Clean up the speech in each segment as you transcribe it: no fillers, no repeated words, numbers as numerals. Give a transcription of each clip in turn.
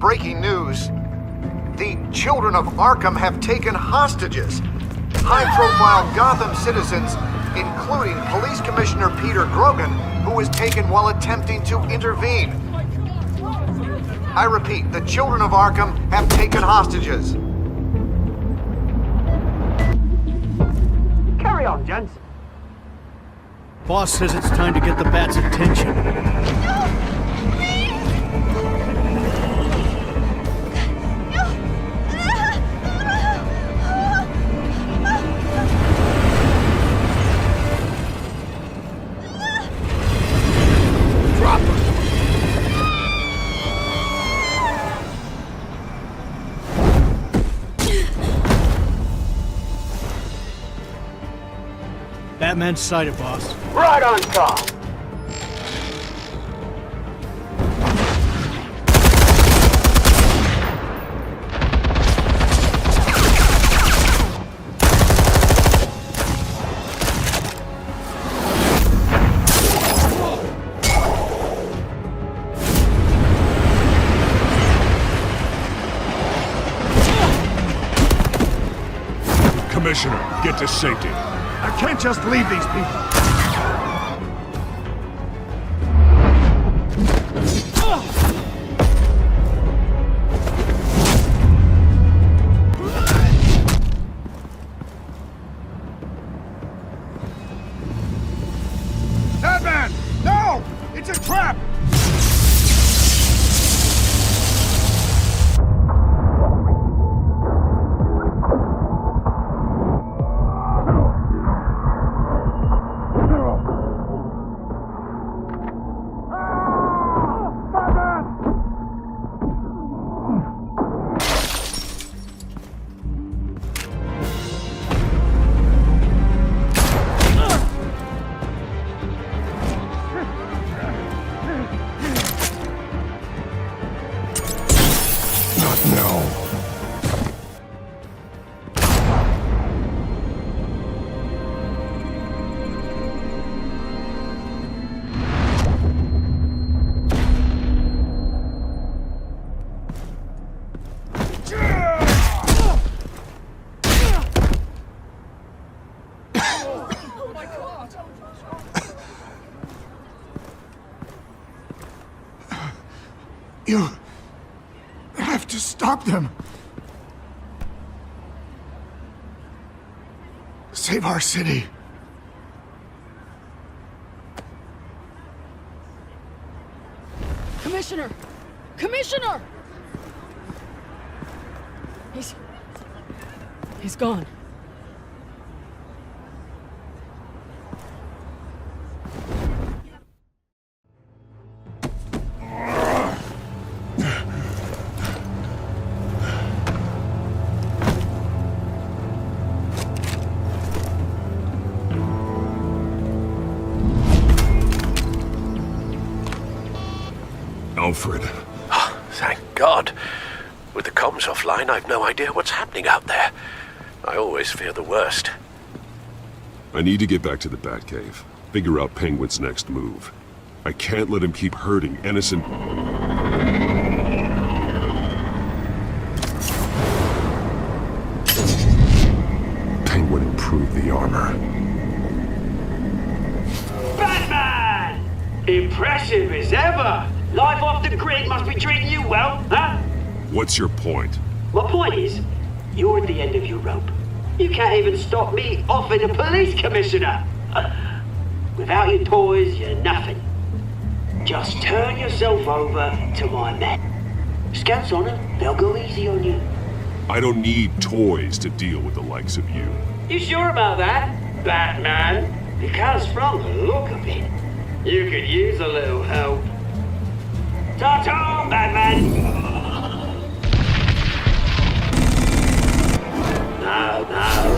breaking news. The children of Arkham have taken hostages. High-profile Gotham citizens, including Police Commissioner Peter Grogan, who was taken while attempting to intervene. I repeat, the children of Arkham have taken hostages. Carry on, gents. Boss says it's time to get the Bat's attention. Drop her! Batman's sighted, boss. Right on top. Commissioner, get to safety. I can't just leave these people. Batman! No! It's a trap! You have to stop them. Save our city. Commissioner! Commissioner! He's gone. Alfred. Oh, thank God. With the comms offline, I've no idea what's happening out there. I always fear the worst. I need to get back to the Batcave. Figure out Penguin's next move. I can't let him keep hurting innocent... Penguin improved the armor. Batman! Impressive as ever. Life off the grid must be treating you well, huh? What's your point? My point is, you're at the end of your rope. You can't even stop me offing a police commissioner. Without your toys, you're nothing. Just turn yourself over to my men. Scouts on them, they'll go easy on you. I don't need toys to deal with the likes of you. You sure about that, Batman? Because from the look of it, you could use a little help. Ta-ta, Batman! No,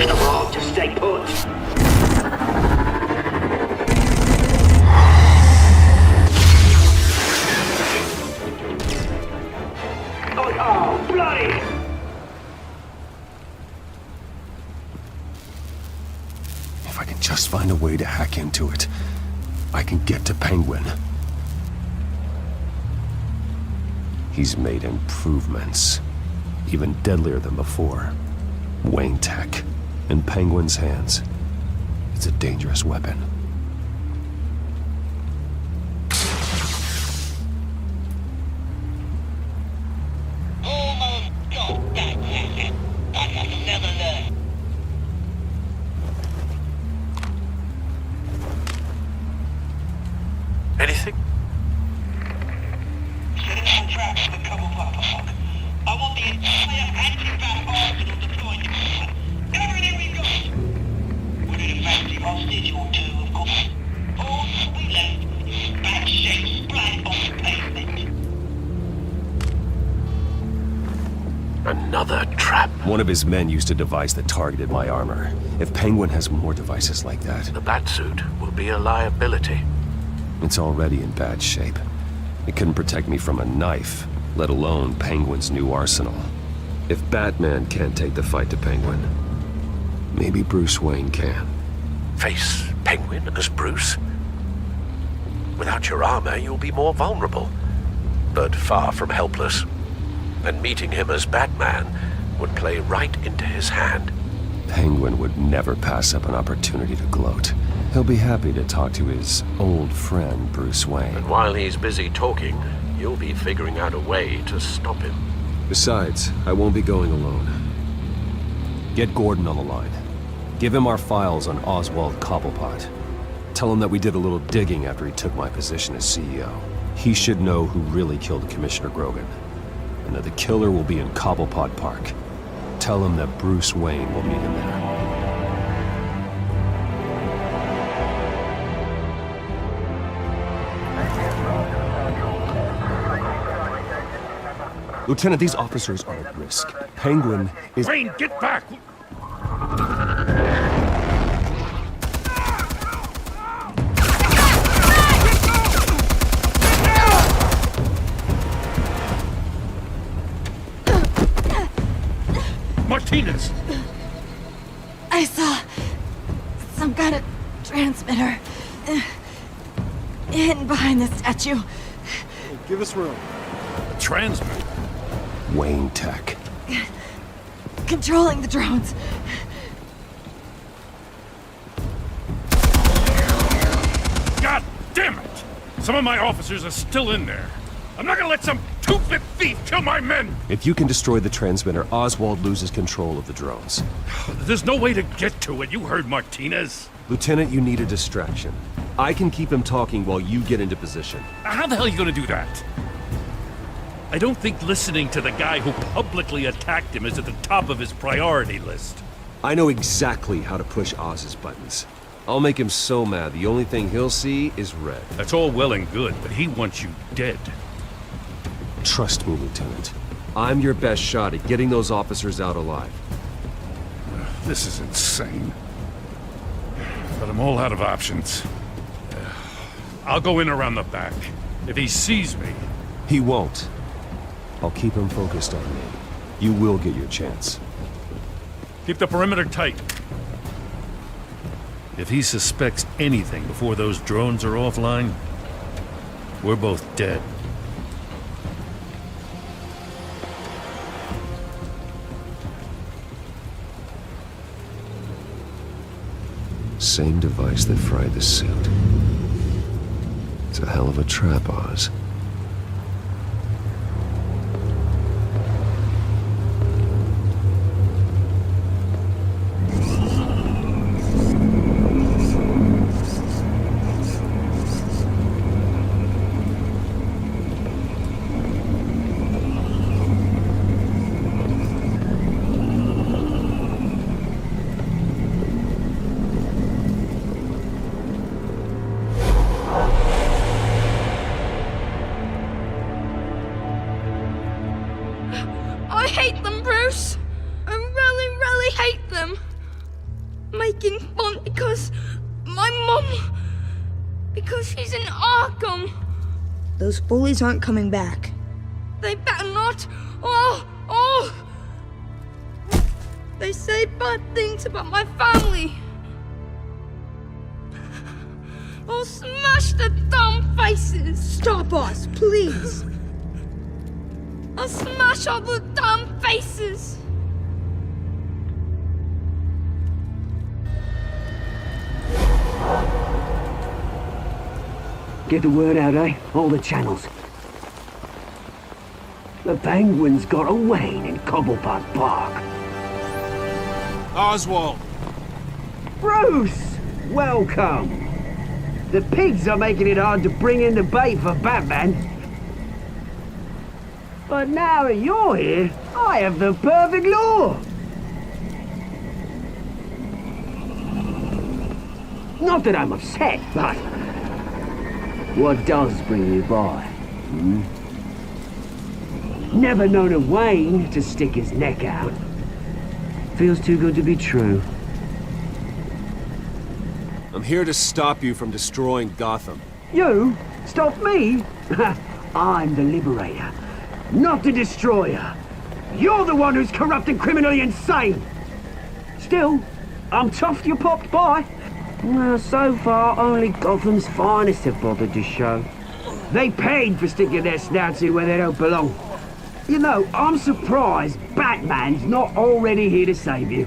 come on, just stay put. Oh, bloody! If I can just find a way to hack into it, I can get to Penguin. He's made improvements, even deadlier than before. Wayne Tech, in Penguin's hands. It's a dangerous weapon. Anything? Set it on track for the Cobblepot park. I want the entire anti-bat arsenal deployed. Everything we got! With an effective hostage or two, of course. All that we left is bat-shaped splat on the pavement. Another trap. One of his men used a device that targeted my armor. If Penguin has more devices like that, The batsuit will be a liability. it's already in bad shape. It couldn't protect me from a knife, let alone Penguin's new arsenal. If Batman can't take the fight to Penguin, maybe Bruce Wayne can. Face Penguin as Bruce? Without your armor, you'll be more vulnerable, but far from helpless. And meeting him as Batman would play right into his hand. Penguin would never pass up an opportunity to gloat. He'll be happy to talk to his old friend, Bruce Wayne. And while he's busy talking, you'll be figuring out a way to stop him. Besides, I won't be going alone. Get Gordon on the line. Give him our files on Oswald Cobblepot. Tell him that we did a little digging after he took my position as CEO. He should know who really killed Commissioner Grogan, and that the killer will be in Cobblepot Park. Tell him that Bruce Wayne will meet him there. Lieutenant, these officers are at risk. Penguin is... Wayne, get back! Martinez! I saw some kind of transmitter hidden behind the statue. Give us room. Transmit. Wayne Tech. Controlling the drones. God damn it! Some of my officers are still in there. I'm not gonna let some two-bit thief kill my men! If you can destroy the transmitter, Oswald loses control of the drones. There's no way to get to it. You heard Martinez. Lieutenant, you need a distraction. I can keep him talking while you get into position. How the hell are you gonna do that? I don't think listening to the guy who publicly attacked him is at the top of his priority list. I know exactly how to push Oz's buttons. I'll make him so mad, the only thing he'll see is red. That's all well and good, but he wants you dead. Trust me, Lieutenant. I'm your best shot at getting those officers out alive. This is insane. But I'm all out of options. I'll go in around the back. If he sees me... He won't. I'll keep him focused on me. You will get your chance. Keep the perimeter tight. If he suspects anything before those drones are offline, we're both dead. Same device that fried the suit. It's a hell of a trap, Oz. I hate them, Bruce. I really, really hate them. Making fun because my mum... because she's in Arkham. Those bullies aren't coming back. They better not. They say bad things about my family. I'll smash the dumb faces. Stop us, please. I'll smash all the damn faces. Get the word out, eh? All the channels. The Penguin's got a wane in Cobblepot Park. Oswald! Bruce! Welcome! The pigs are making it hard to bring in the bait for Batman. But now that you're here, I have the perfect lure! Not that I'm upset, but... what does bring you by? Never known a Wayne to stick his neck out. Feels too good to be true. I'm here to stop you from destroying Gotham. You? Stop me? I'm the liberator, not the destroyer. You're the one who's corrupt and criminally insane. Still, I'm tough you popped by. Well, so far, only Gotham's finest have bothered to show. They paid for sticking their snouts in where they don't belong. You know, I'm surprised Batman's not already here to save you.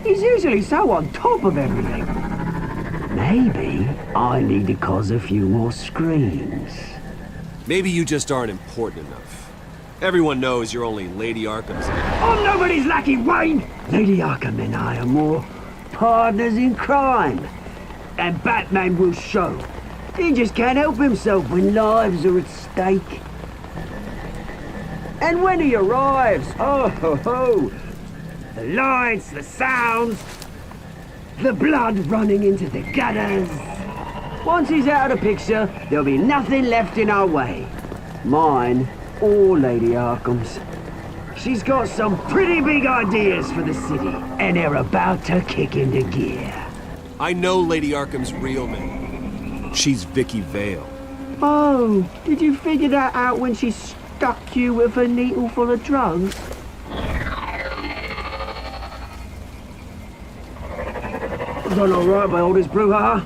He's usually so on top of everything. Maybe I need to cause a few more screams. Maybe you just aren't important enough. Everyone knows you're only Lady Arkham's. I'm nobody's lackey, Wayne! Lady Arkham and I are more partners in crime. And Batman will show. He just can't help himself when lives are at stake. And when he arrives, oh ho ho! The lights, the sounds, the blood running into the gutters. Once he's out of the picture, there'll be nothing left in our way. Mine or Lady Arkham's. She's got some pretty big ideas for the city, and they're about to kick into gear. I know Lady Arkham's real name. She's Vicky Vale. Oh, did you figure that out when she stuck you with a needle full of drugs? Done all right by all this brouhaha.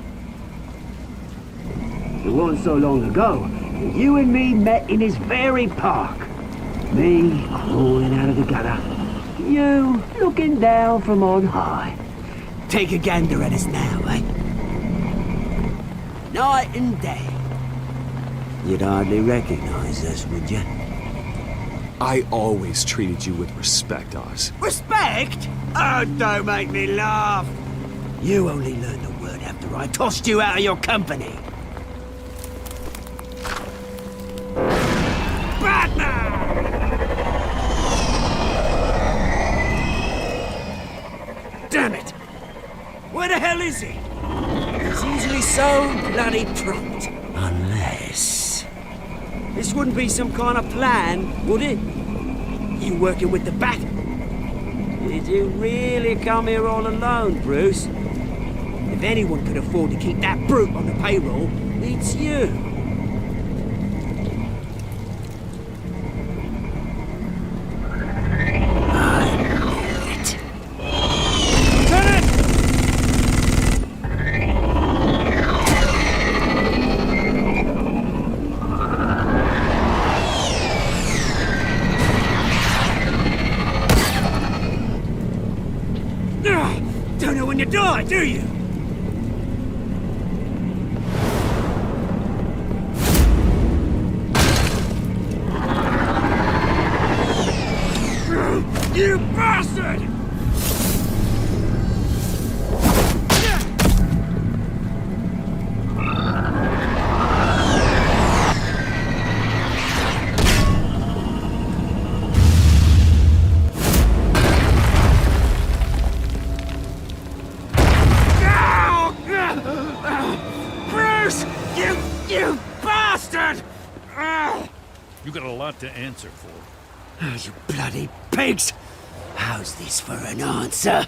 It wasn't so long ago that you and me met in this very park. Me crawling out of the gutter. You looking down from on high. Take a gander at us now, eh? Night and day. You'd hardly recognize us, would you? I always treated you with respect, Oz. Respect? Oh, don't make me laugh. You only learned the word after I tossed you out of your company. Batman! Damn it! Where the hell is he? He's usually so bloody prompt. Unless... this wouldn't be some kind of plan, would it? You working with the Bat? Did you really come here all alone, Bruce? If anyone could afford to keep that brute on the payroll, it's you. I knew it. Lieutenant! Don't know when you die, do you? You bastard! Bruce! You bastard! You got a lot to answer for. Oh, you bloody pigs! How's this for an answer?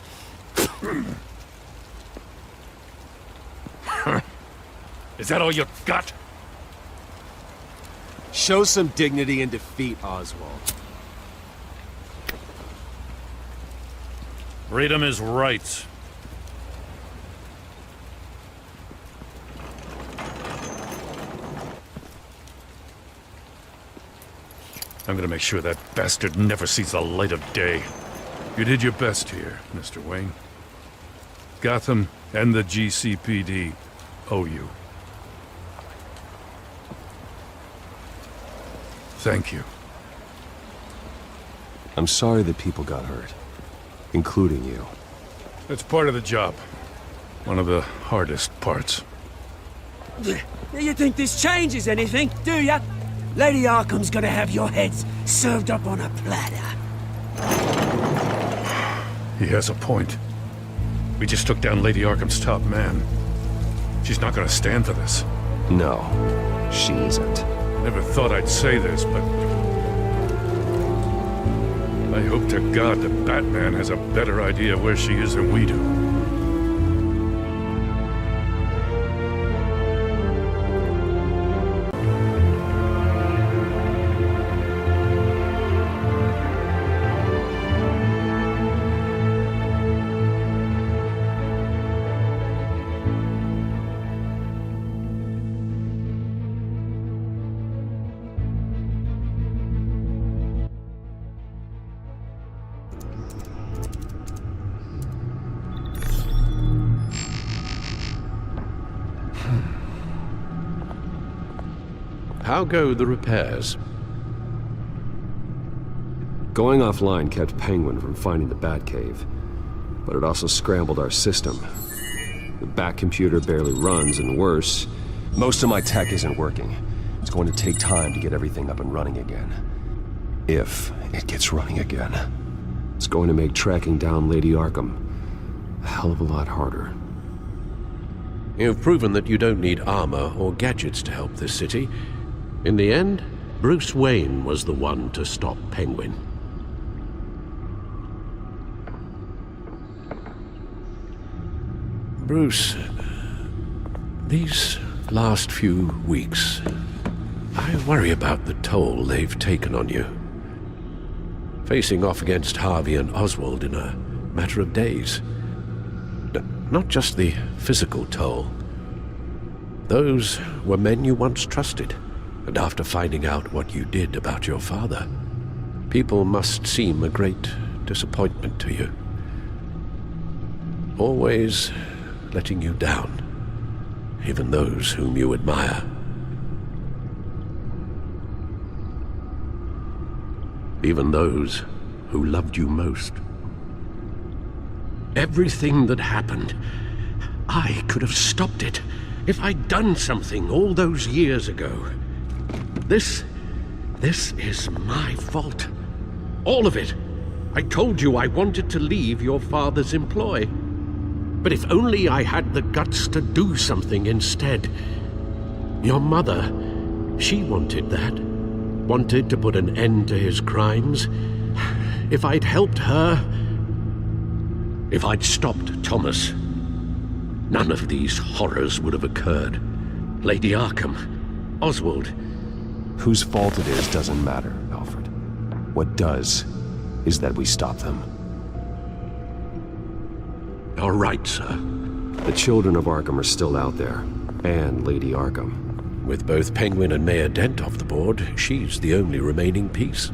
Is that all you got? Show some dignity in defeat, Oswald. Read him his rights. I'm gonna make sure that bastard never sees the light of day. You did your best here, Mr. Wayne. Gotham and the GCPD owe you. Thank you. I'm sorry that people got hurt, including you. It's part of the job. One of the hardest parts. You think this changes anything, do ya? Lady Arkham's gonna have your heads served up on a platter. He has a point. We just took down Lady Arkham's top man. She's not gonna stand for this. No, she isn't. I never thought I'd say this, but I hope to God that Batman has a better idea where she is than we do. How go the repairs? Going offline kept Penguin from finding the Batcave, but it also scrambled our system. The Bat computer barely runs, and worse, most of my tech isn't working. It's going to take time to get everything up and running again. If it gets running again. It's going to make tracking down Lady Arkham a hell of a lot harder. You've proven that you don't need armor or gadgets to help this city. In the end, Bruce Wayne was the one to stop Penguin. Bruce, these last few weeks, I worry about the toll they've taken on you. Facing off against Harvey and Oswald in a matter of days. Not just the physical toll. Those were men you once trusted. And after finding out what you did about your father, people must seem a great disappointment to you. Always letting you down, even those whom you admire. Even those who loved you most. Everything that happened, I could have stopped it if I'd done something all those years ago. This is my fault. All of it. I told you I wanted to leave your father's employ. But if only I had the guts to do something instead. Your mother, she wanted that. Wanted to put an end to his crimes. If I'd helped her, if I'd stopped Thomas, none of these horrors would have occurred. Lady Arkham, Oswald. Whose fault it is doesn't matter, Alfred. What does is that we stop them. All right, sir. The children of Arkham are still out there, and Lady Arkham. With both Penguin and Mayor Dent off the board, she's the only remaining piece.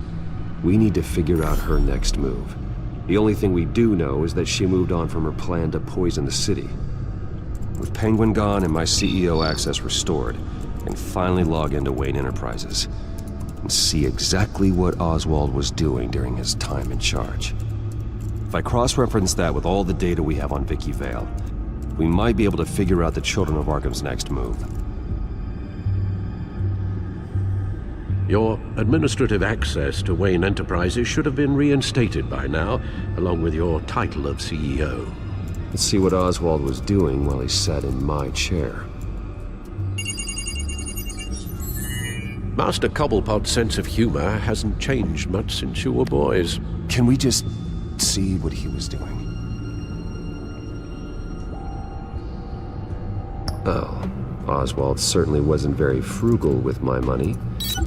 We need to figure out her next move. The only thing we do know is that she moved on from her plan to poison the city. With Penguin gone and my CEO access restored, I can finally log into Wayne Enterprises and see exactly what Oswald was doing during his time in charge. If I cross-reference that with all the data we have on Vicky Vale, we might be able to figure out the Children of Arkham's next move. Your administrative access to Wayne Enterprises should have been reinstated by now, along with your title of CEO. Let's see what Oswald was doing while he sat in my chair. Master Cobblepot's sense of humor hasn't changed much since you were boys. Can we just see what he was doing? Oh, Oswald certainly wasn't very frugal with my money.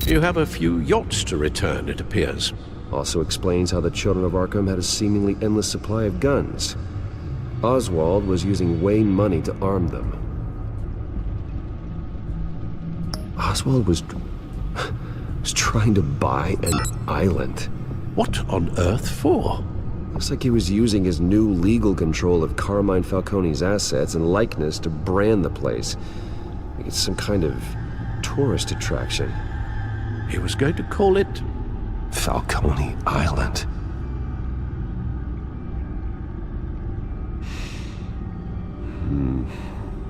You have a few yachts to return, it appears. Also explains how the Children of Arkham had a seemingly endless supply of guns. Oswald was using Wayne money to arm them. Oswald was was trying to buy an island. What on earth for? Looks like he was using his new legal control of Carmine Falcone's assets and likeness to brand the place. Like it's some kind of tourist attraction. He was going to call it Falcone Island.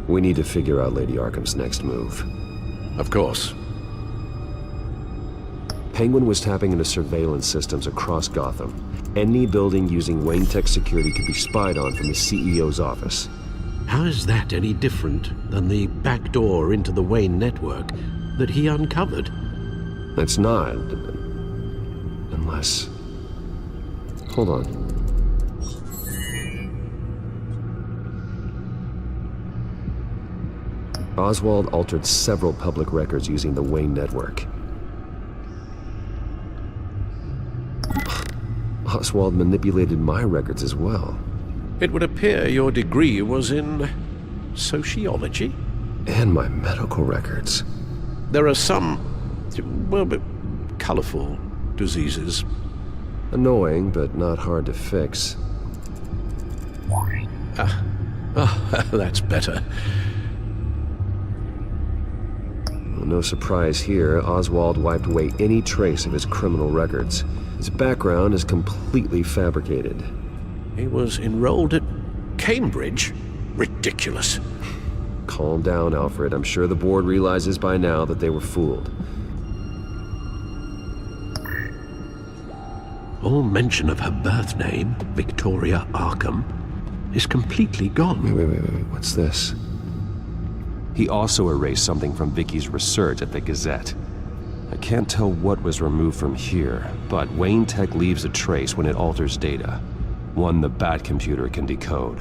We need to figure out Lady Arkham's next move. Of course. Penguin was tapping into surveillance systems across Gotham. Any building using Wayne Tech security could be spied on from the CEO's office. How is that any different than the back door into the Wayne network that he uncovered? It's not. Unless... Hold on. Oswald altered several public records using the Wayne network. Oswald manipulated my records as well. It would appear your degree was in sociology? And my medical records. There are some, well, colorful diseases. Annoying, but not hard to fix. That's better. Well, no surprise here, Oswald wiped away any trace of his criminal records. His background is completely fabricated. He was enrolled at Cambridge? Ridiculous. Calm down, Alfred. I'm sure the board realizes by now that they were fooled. All mention of her birth name, Victoria Arkham, is completely gone. Wait. What's this? He also erased something from Vicky's research at the Gazette. I can't tell what was removed from here, but Wayne Tech leaves a trace when it alters data. One the Bat computer can decode.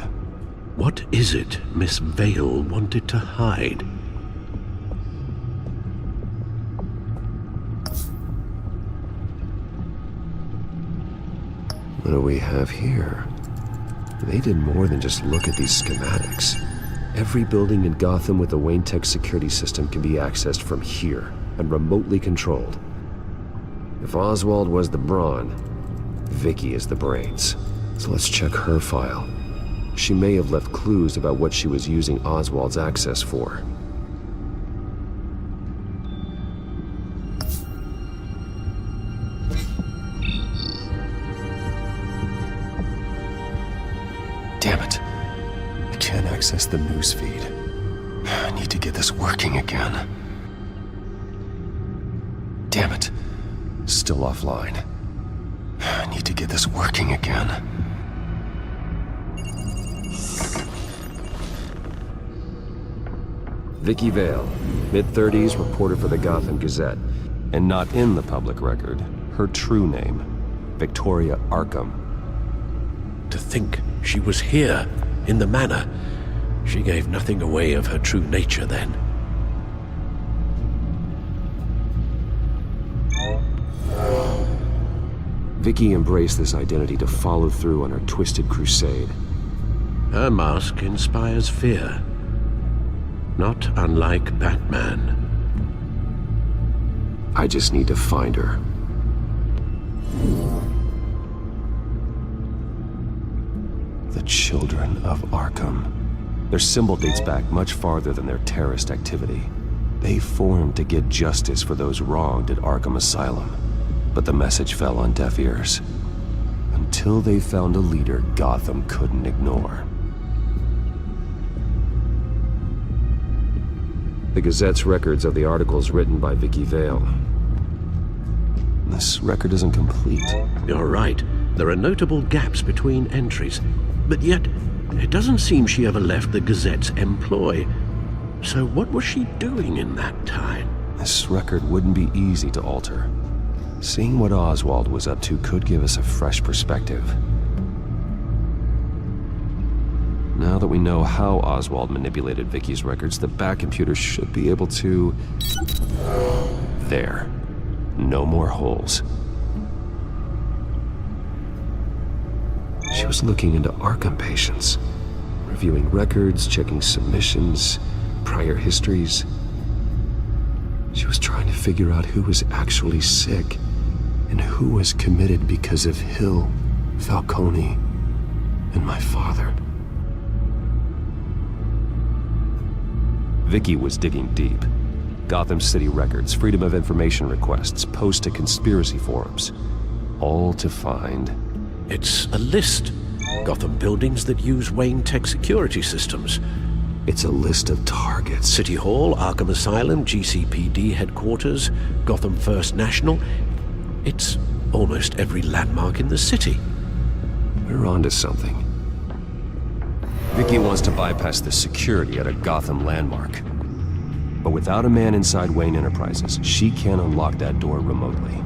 What is it Miss Vale wanted to hide? What do we have here? They did more than just look at these schematics. Every building in Gotham with the Wayne Tech security system can be accessed from here and remotely controlled. If Oswald was the brawn, Vicky is the brains. So let's check her file. She may have left clues about what she was using Oswald's access for. Damn it. I can't access the news feed. I need to get this working again. Damn it. Still offline. I need to get this working again. Vicky Vale, mid-30s, reporter for the Gotham Gazette. And not in the public record, her true name, Victoria Arkham. To think she was here, in the manor. She gave nothing away of her true nature then. Vicky embraced this identity to follow through on her twisted crusade. Her mask inspires fear. Not unlike Batman. I just need to find her. The Children of Arkham. Their symbol dates back much farther than their terrorist activity. They formed to get justice for those wronged at Arkham Asylum. But the message fell on deaf ears. Until they found a leader Gotham couldn't ignore. The Gazette's records of the articles written by Vicky Vale. This record isn't complete. You're right. There are notable gaps between entries. But yet, it doesn't seem she ever left the Gazette's employ. So what was she doing in that time? This record wouldn't be easy to alter. Seeing what Oswald was up to could give us a fresh perspective. Now that we know how Oswald manipulated Vicky's records, the Bat computer should be able to... There. No more holes. She was looking into Arkham patients, reviewing records, checking submissions, prior histories. She was trying to figure out who was actually sick and who was committed because of Hill, Falcone, and my father. Vicky was digging deep. Gotham City records, Freedom of Information requests, posts to conspiracy forums. All to find... It's a list. Gotham buildings that use Wayne Tech security systems. It's a list of targets. City Hall, Arkham Asylum, GCPD headquarters, Gotham First National. It's almost every landmark in the city. We're onto something. Vicky wants to bypass the security at a Gotham landmark. But without a man inside Wayne Enterprises, she can't unlock that door remotely.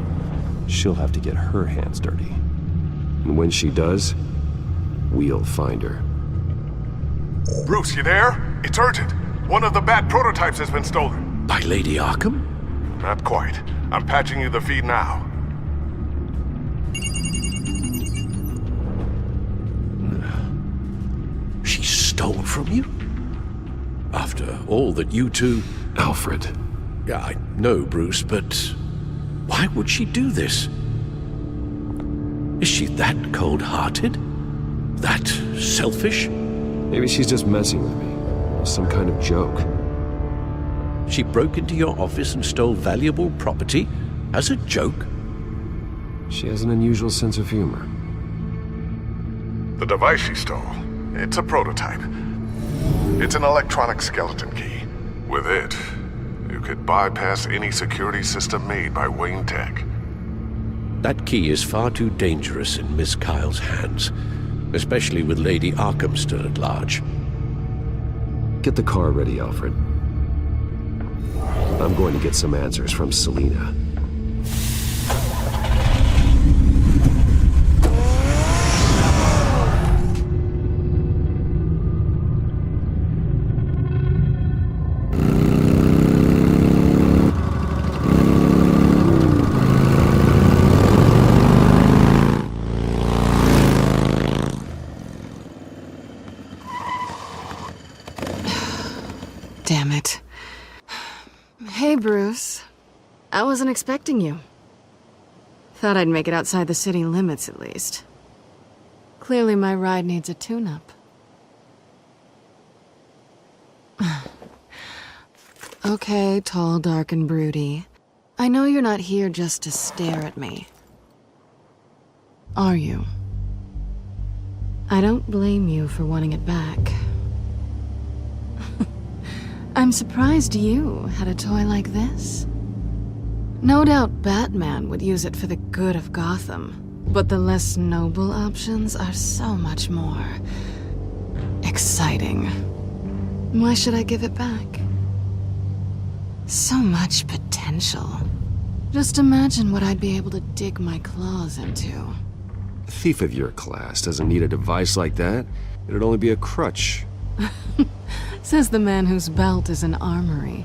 She'll have to get her hands dirty. And when she does, we'll find her. Bruce, you there? It's urgent. One of the Bat prototypes has been stolen. By Lady Arkham? Not quite. I'm patching you the feed now. She stole from you? After all that you two... Alfred. Yeah, I know, Bruce, but... why would she do this? Is she that cold-hearted? That selfish? Maybe she's just messing with me. Some kind of joke. She broke into your office and stole valuable property as a joke? She has an unusual sense of humor. The device she stole, it's a prototype. It's an electronic skeleton key. With it, you could bypass any security system made by Wayne Tech. That key is far too dangerous in Miss Kyle's hands, especially with Lady Arkham still at large. Get the car ready, Alfred. I'm going to get some answers from Selina. Damn it. Hey, Bruce. I wasn't expecting you. Thought I'd make it outside the city limits, at least. Clearly my ride needs a tune-up. Okay, tall, dark, and broody. I know you're not here just to stare at me. Are you? I don't blame you for wanting it back. I'm surprised you had a toy like this. No doubt Batman would use it for the good of Gotham, but the less noble options are so much more exciting. Why should I give it back? So much potential. Just imagine what I'd be able to dig my claws into. A thief of your class doesn't need a device like that. It'd only be a crutch. Says the man whose belt is an armory.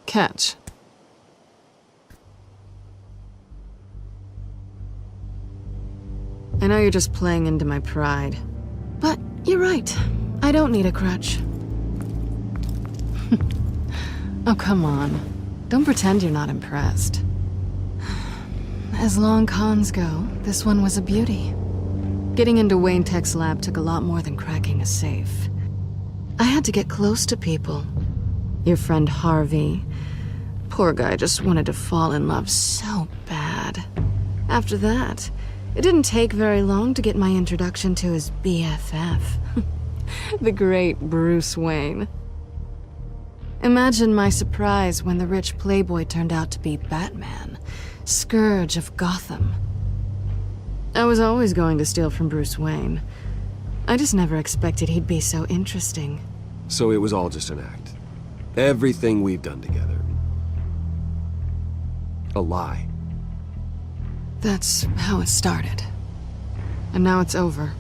Catch. I know you're just playing into my pride, but you're right. I don't need a crutch. Oh, come on. Don't pretend you're not impressed. As long cons go, this one was a beauty. Getting into Wayne Tech's lab took a lot more than cracking a safe. I had to get close to people. Your friend Harvey. Poor guy just wanted to fall in love so bad. After that, it didn't take very long to get my introduction to his BFF. The great Bruce Wayne. Imagine my surprise when the rich playboy turned out to be Batman, Scourge of Gotham. I was always going to steal from Bruce Wayne. I just never expected he'd be so interesting. So it was all just an act. Everything we've done together. A lie. That's how it started. And now it's over.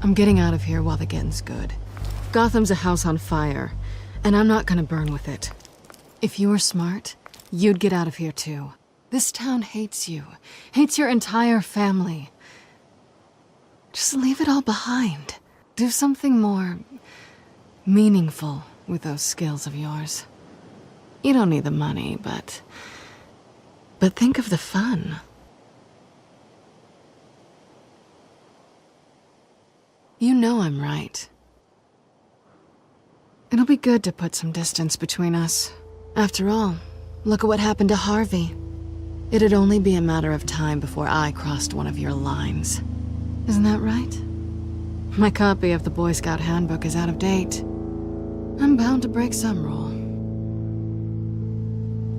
I'm getting out of here while the getting's good. Gotham's a house on fire, and I'm not gonna burn with it. If you were smart, you'd get out of here too. This town hates you. Hates your entire family. Just leave it all behind. Do something more meaningful with those skills of yours. You don't need the money, but think of the fun. You know I'm right. It'll be good to put some distance between us. After all, look at what happened to Harvey. It'd only be a matter of time before I crossed one of your lines. Isn't that right? My copy of the Boy Scout Handbook is out of date. I'm bound to break some rule.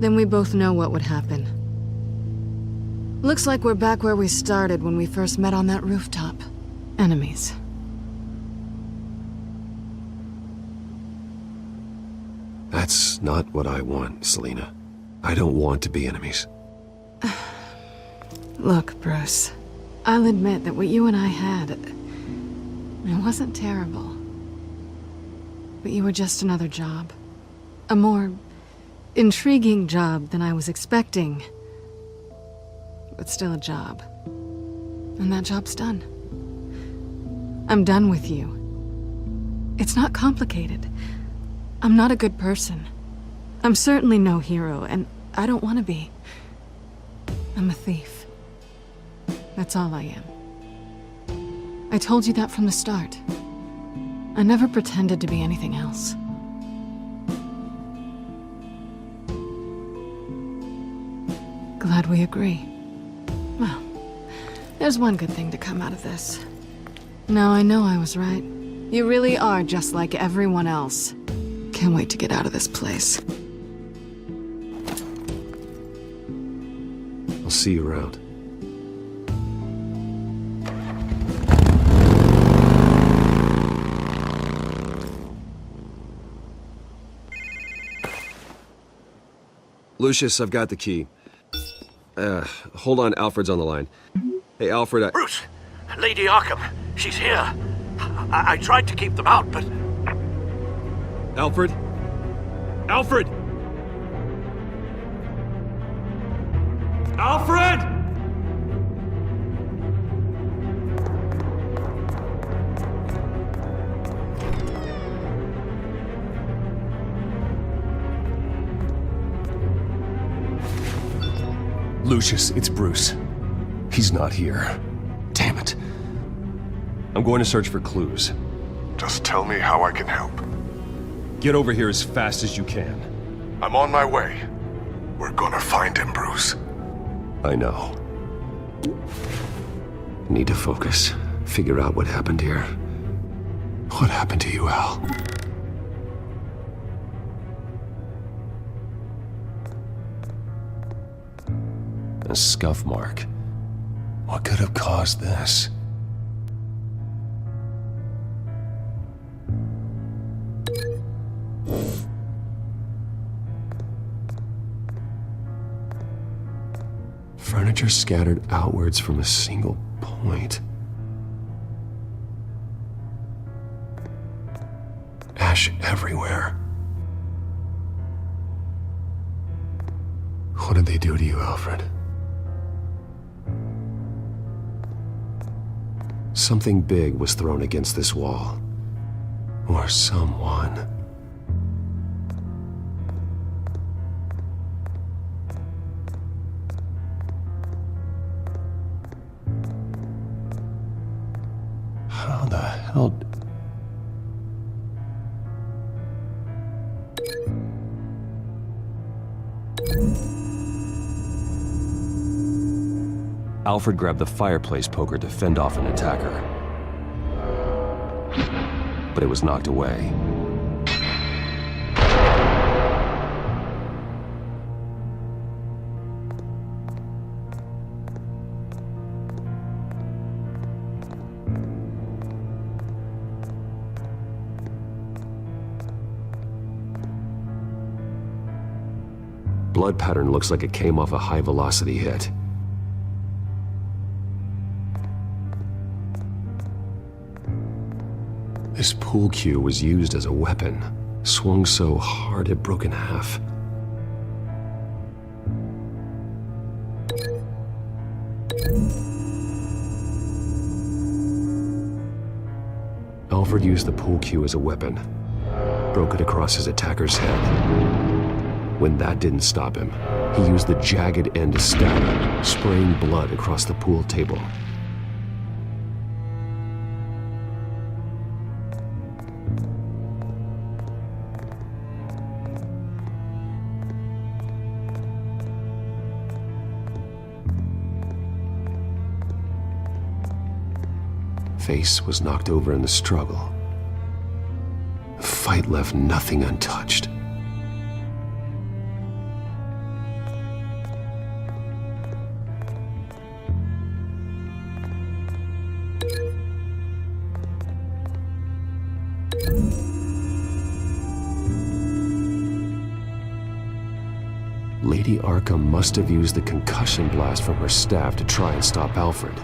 Then we both know what would happen. Looks like we're back where we started when we first met on that rooftop. Enemies. That's not what I want, Selina. I don't want to be enemies. Look, Bruce. I'll admit that what you and I had, it wasn't terrible. But you were just another job. A more intriguing job than I was expecting. But still a job. And that job's done. I'm done with you. It's not complicated. I'm not a good person. I'm certainly no hero, and I don't want to be. I'm a thief. That's all I am. I told you that from the start. I never pretended to be anything else. Glad we agree. Well, there's one good thing to come out of this. Now I know I was right. You really are just like everyone else. Can't wait to get out of this place. I'll see you around. Lucius, I've got the key. Hold on, Alfred's on the line. Hey, Alfred, Bruce! Lady Arkham, she's here. I tried to keep them out, but... Alfred? Alfred! Alfred! Lucius, it's Bruce. He's not here. Damn it. I'm going to search for clues. Just tell me how I can help. Get over here as fast as you can. I'm on my way. We're gonna find him, Bruce. I know. Need to focus. Figure out what happened here. What happened to you, Al? A scuff mark. What could have caused this? Furniture scattered outwards from a single point. Ash everywhere. What did they do to you, Alfred? Something big was thrown against this wall. Or someone. How the hell... Alfred grabbed the fireplace poker to fend off an attacker. But it was knocked away. Blood pattern looks like it came off a high-velocity hit. This pool cue was used as a weapon, swung so hard it broke in half. Alfred used the pool cue as a weapon, broke it across his attacker's head. When that didn't stop him, he used the jagged end to stab him, spraying blood across the pool table. Face was knocked over in the struggle. The fight left nothing untouched. Lady Arkham must have used the concussion blast from her staff to try and stop Alfred.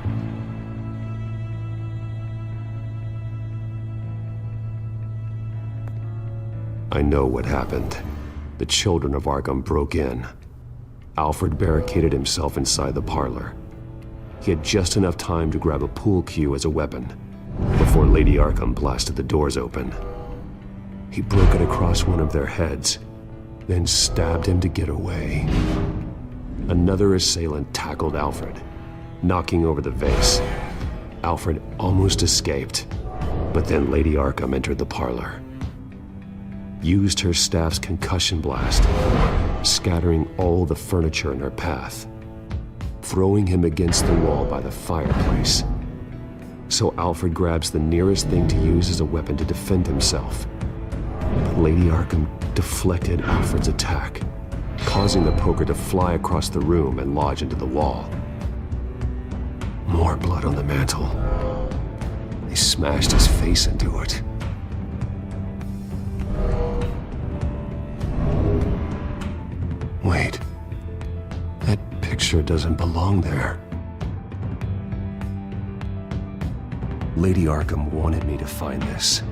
I know what happened. The children of Arkham broke in. Alfred barricaded himself inside the parlor. He had just enough time to grab a pool cue as a weapon before Lady Arkham blasted the doors open. He broke it across one of their heads, then stabbed him to get away. Another assailant tackled Alfred, knocking over the vase. Alfred almost escaped, but then Lady Arkham entered the parlor. Used her staff's concussion blast, scattering all the furniture in her path, throwing him against the wall by the fireplace. So Alfred grabs the nearest thing to use as a weapon to defend himself. But Lady Arkham deflected Alfred's attack, causing the poker to fly across the room and lodge into the wall. More blood on the mantel. They smashed his face into it. Wait, that picture doesn't belong there. Lady Arkham wanted me to find this.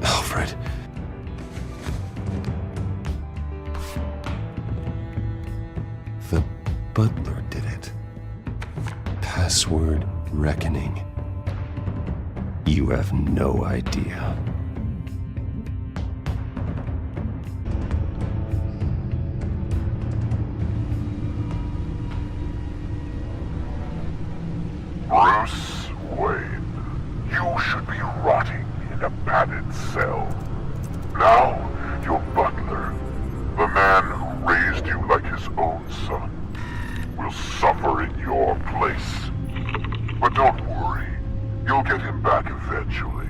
Alfred. The butler did it. Password reckoning. You have no idea. Bruce Wayne, you should be rotting in a padded cell. Now, your butler, the man who raised you like his own son, will suffer in your place. But don't worry, you'll get him back eventually.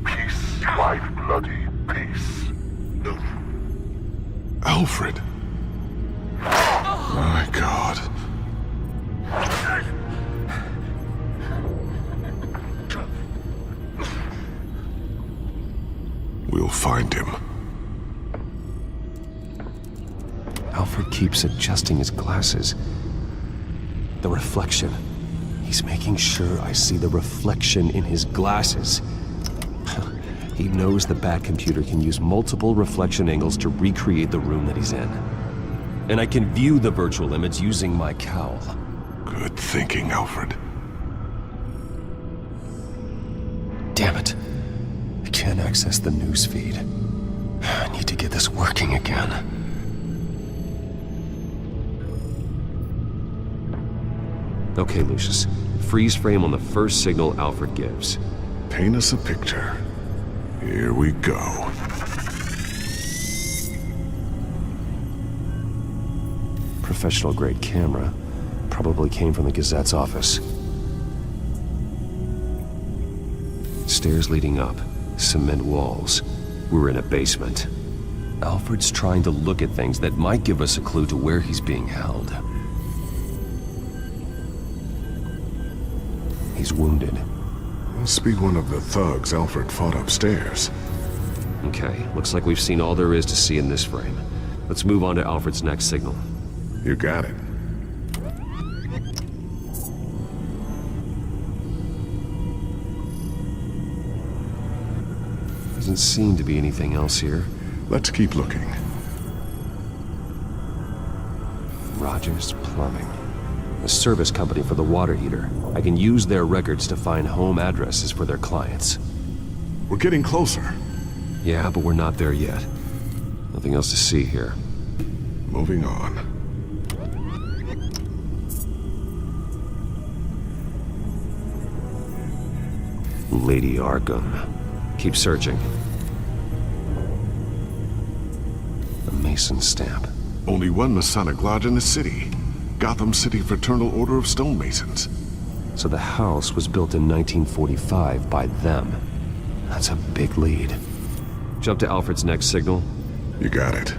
Peace, my bloody peace. Alfred. My God. We'll find him. Alfred keeps adjusting his glasses. The reflection. He's making sure I see the reflection in his glasses. He knows the Batcomputer can use multiple reflection angles to recreate the room that he's in. And I can view the virtual image using my cowl. Good thinking, Alfred. Damn it. I can't access the news feed. I need to get this working again. Okay, Lucius. Freeze frame on the first signal Alfred gives. Paint us a picture. Here we go. Professional-grade camera. Probably came from the Gazette's office. Stairs leading up. Cement walls. We're in a basement. Alfred's trying to look at things that might give us a clue to where he's being held. He's wounded. Must be one of the thugs Alfred fought upstairs. Okay, looks like we've seen all there is to see in this frame. Let's move on to Alfred's next signal. You got it. Doesn't seem to be anything else here. Let's keep looking. Rogers Plumbing. a service company for the water heater. I can use their records to find home addresses for their clients. We're getting closer. Yeah, but we're not there yet. Nothing else to see here. Moving on. Lady Arkham. Keep searching. The Mason stamp. Only one Masonic lodge in the city. Gotham City Fraternal Order of Stonemasons. So the house was built in 1945 by them. That's a big lead. Jump to Alfred's next signal. You got it.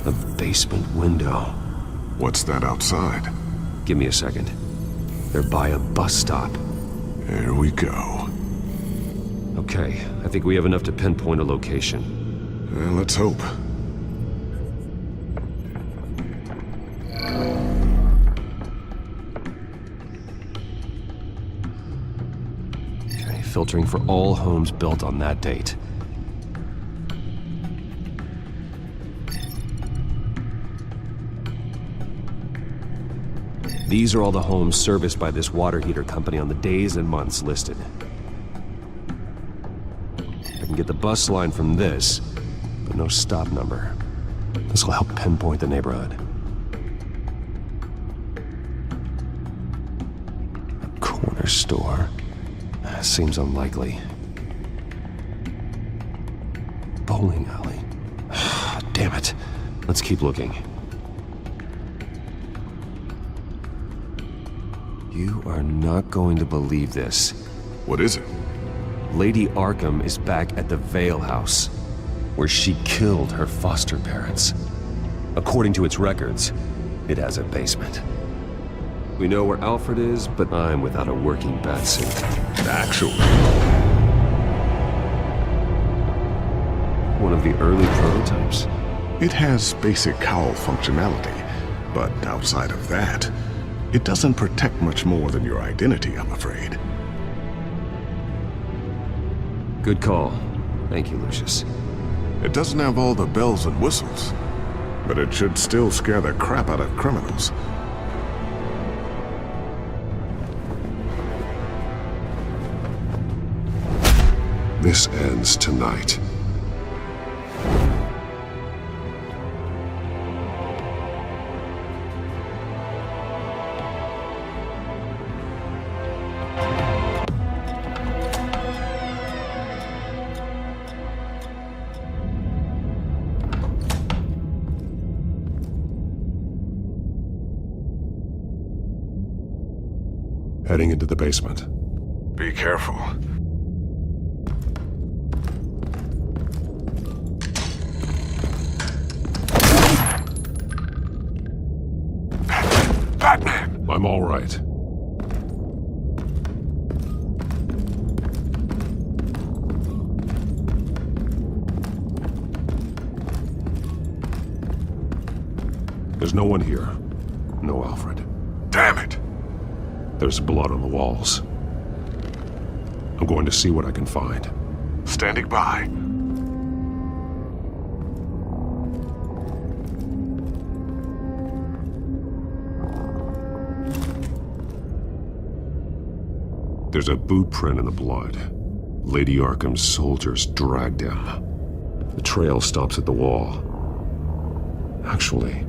A basement window. What's that outside? Give me a second. They're by a bus stop. Here we go. Okay, I think we have enough to pinpoint a location. Let's hope. Okay, filtering for all homes built on that date. These are all the homes serviced by this water heater company on the days and months listed. I can get the bus line from this, but no stop number. This will help pinpoint the neighborhood. A corner store. Seems unlikely. Bowling alley. Damn it. Let's keep looking. You are not going to believe this. What is it? Lady Arkham is back at the Vale House, where she killed her foster parents. According to its records, it has a basement. We know where Alfred is, but I'm without a working batsuit. Actually. One of the early prototypes? It has basic cowl functionality, but outside of that, it doesn't protect much more than your identity, I'm afraid. Good call. Thank you, Lucius. It doesn't have all the bells and whistles, but it should still scare the crap out of criminals. This ends tonight. Heading into the basement. Be careful. Batman! I'm all right. There's no one here. No Alfred. Damn it! There's blood on the walls. I'm going to see what I can find. Standing by. There's a boot print in the blood. Lady Arkham's soldiers dragged him. The trail stops at the wall. Actually,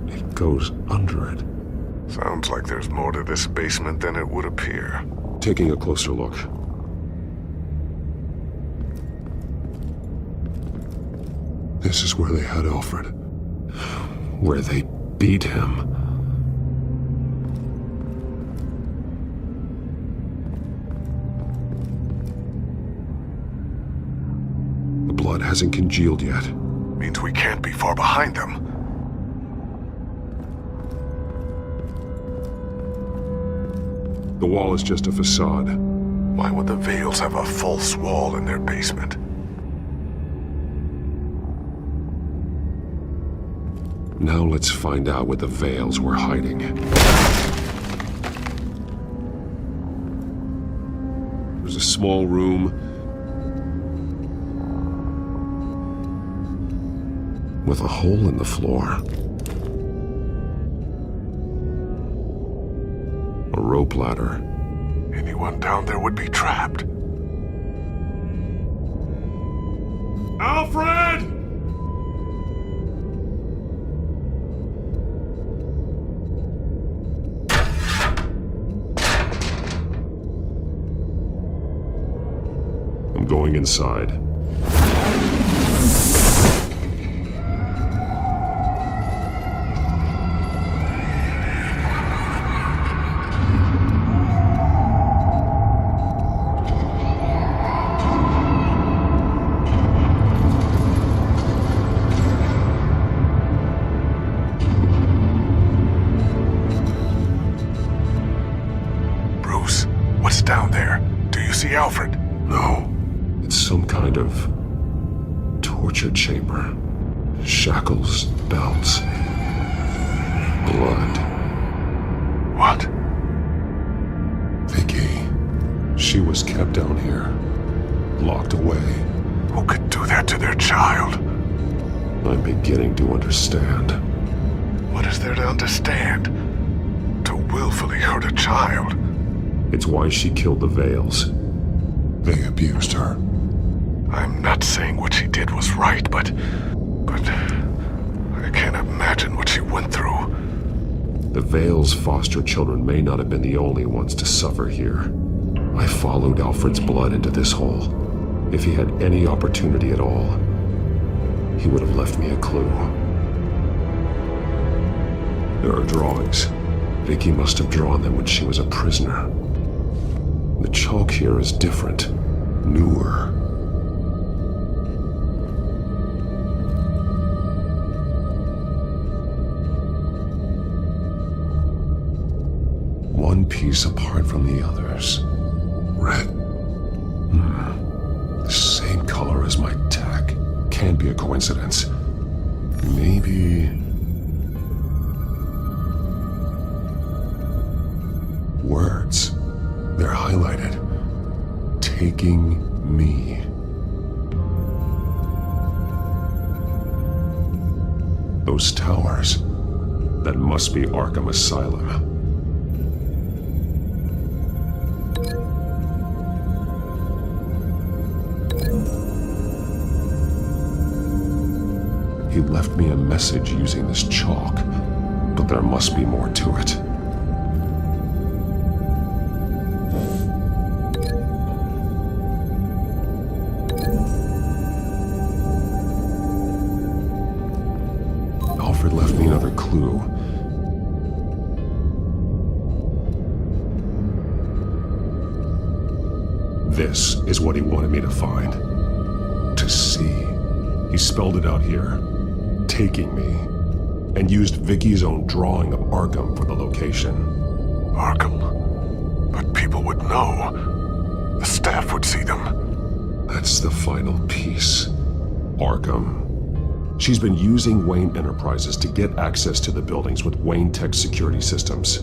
it goes under it. Sounds like there's more to this basement than it would appear. Taking a closer look. This is where they had Alfred. Where they beat him. The blood hasn't congealed yet. Means we can't be far behind them. The wall is just a facade. Why would the Vales have a false wall in their basement? Now let's find out what the Vales were hiding. There's a small room. with a hole in the floor. A rope ladder. Anyone down there would be trapped. Alfred! I'm going inside. Bruce, what's down there? Do you see Alfred? No. It's some kind of torture chamber. Shackles, belts, blood. What? Vicky. She was kept down here, locked away. Who could do that to their child? I'm beginning to understand. What is there to understand? To willfully hurt a child? It's why she killed the Vales. They abused her. I'm not saying what she did was right, but I can't imagine what she went through. The Vales' foster children may not have been the only ones to suffer here. I followed Alfred's blood into this hole. If he had any opportunity at all, he would have left me a clue. There are drawings. Vicky must have drawn them when she was a prisoner. The chalk here is different, newer. One piece apart from the others. Red. The same color as my tag. Can't be a coincidence. Maybe... words. They're highlighted. Taking me. Those towers. That must be Arkham Asylum. He left me a message using this chalk, but there must be more to it. Alfred left me another clue. This is what he wanted me to find. To see. He spelled it out here. Taking me, and used Vicky's own drawing of Arkham for the location. Arkham? But people would know. The staff would see them. That's the final piece. Arkham. She's been using Wayne Enterprises to get access to the buildings with Wayne Tech security systems,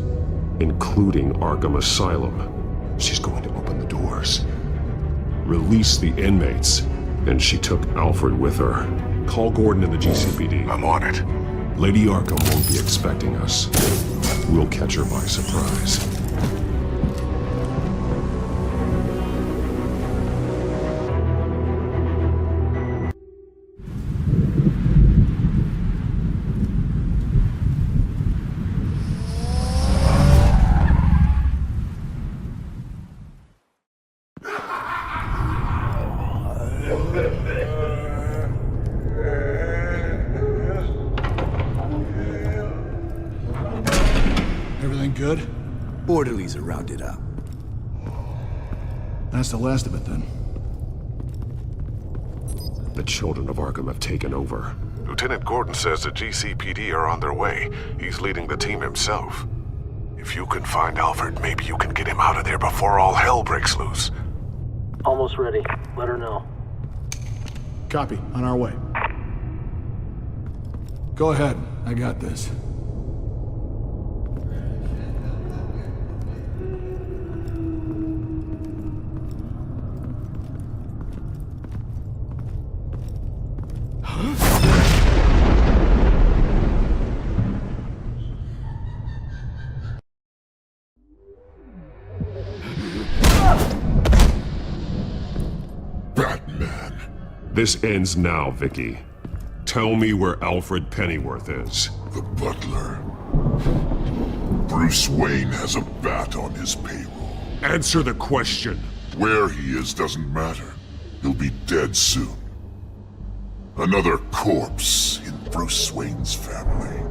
including Arkham Asylum. She's going to open the doors, release the inmates, and she took Alfred with her. Call Gordon in the GCPD. I'm on it. Lady Arkham won't be expecting us. We'll catch her by surprise. Everything good? Orderlies are rounded up. That's the last of it, then. The children of Arkham have taken over. Lieutenant Gordon says the GCPD are on their way. He's leading the team himself. If you can find Alfred, maybe you can get him out of there before all hell breaks loose. Almost ready. Let her know. Copy. On our way. Go ahead. I got this. This ends now, Vicky. Tell me where Alfred Pennyworth is. The butler. Bruce Wayne has a bat on his payroll. Answer the question. Where he is doesn't matter. He'll be dead soon. Another corpse in Bruce Wayne's family.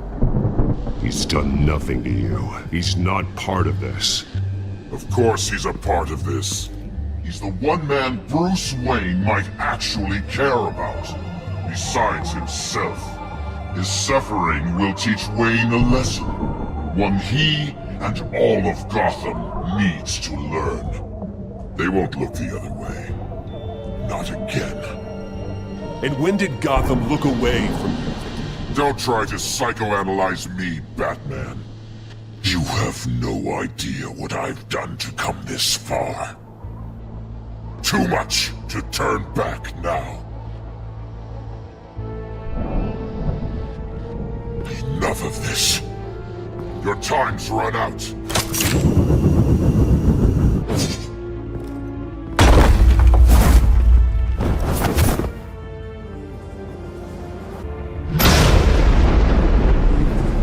He's done nothing to you. He's not part of this. Of course he's a part of this. He's the one man Bruce Wayne might actually care about. Besides himself. His suffering will teach Wayne a lesson. One he and all of Gotham needs to learn. They won't look the other way. Not again. And when did Gotham look away from you? Don't try to psychoanalyze me, Batman. You have no idea what I've done to come this far. Too much to turn back now. Enough of this. Your time's run out.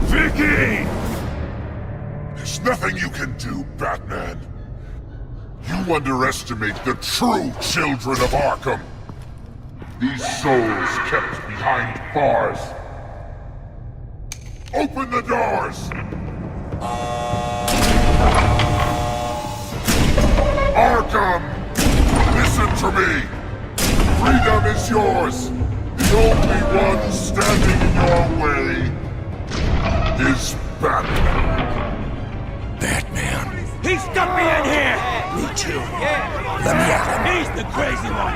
Vicky! There's nothing you can do, Batman. You underestimate the true children of Arkham. These souls kept behind bars. Open the doors! Arkham! Listen to me! Freedom is yours! The only one standing in your way is Batman. Batman. He stuck me in here! Me too. Let me at him. He's the crazy one.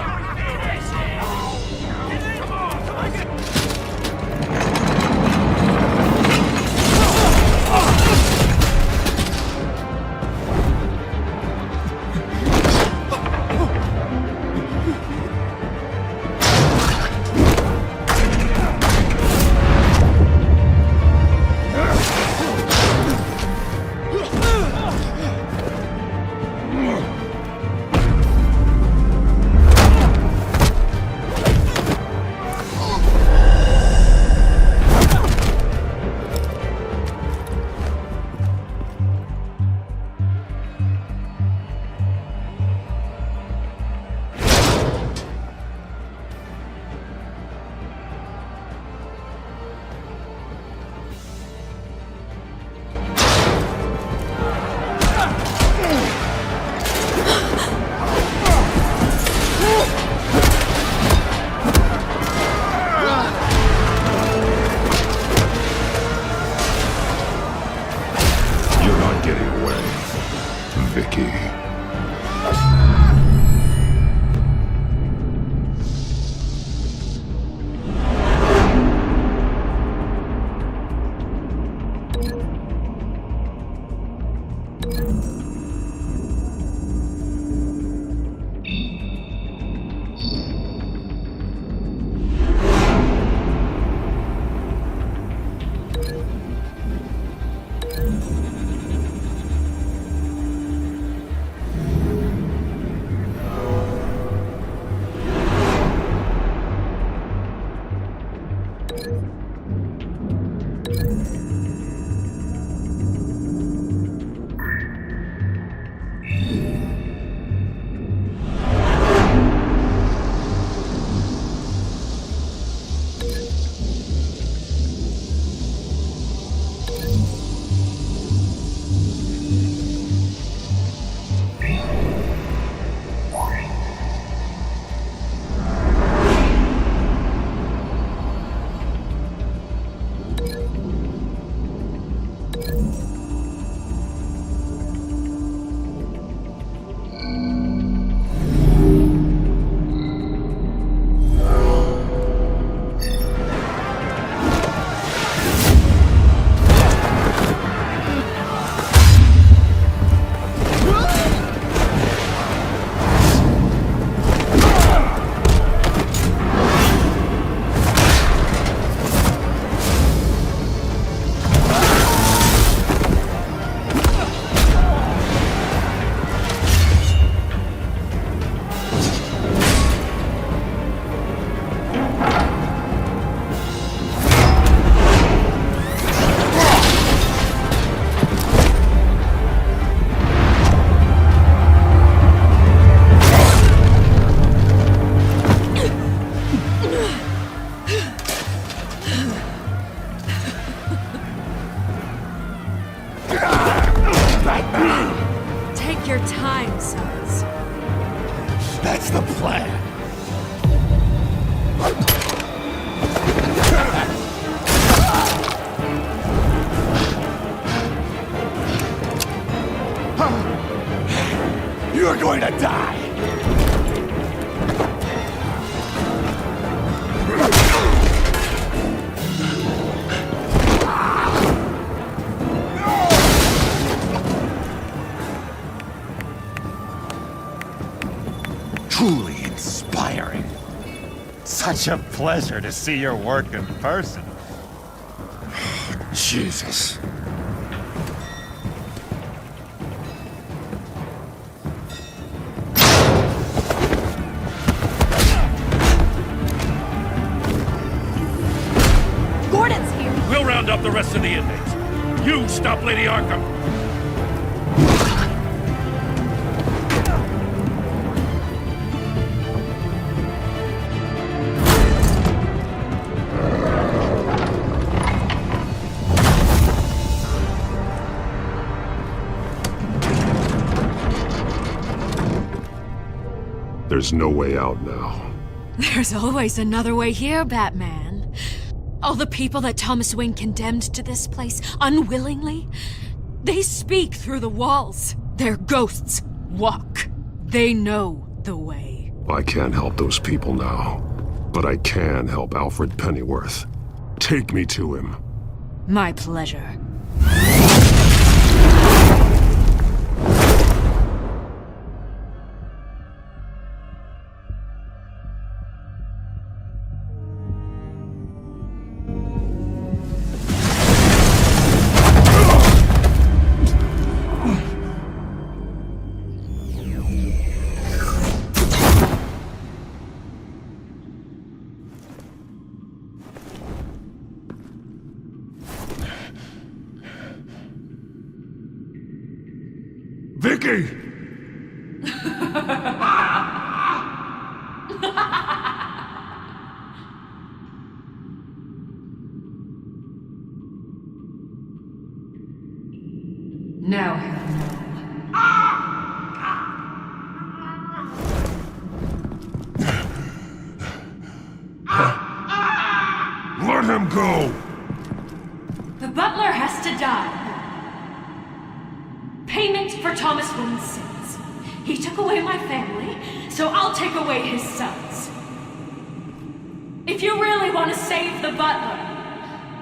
your time, sons. That's the plan. You're going to die! Truly inspiring. Such a pleasure to see your work in person. Jesus. Gordon's here. We'll round up the rest of the inmates. You stop Lady Arkham. There's no way out now. There's always another way here, Batman. All the people that Thomas Wayne condemned to this place unwillingly, they speak through the walls. Their ghosts walk. They know the way. I can't help those people now, but I can help Alfred Pennyworth. Take me to him. My pleasure. Vicky! Now he'll know. Let him go! The butler has to die. Payment for Thomas Wayne's sins. He took away my family, so I'll take away his sons. If you really want to save the butler,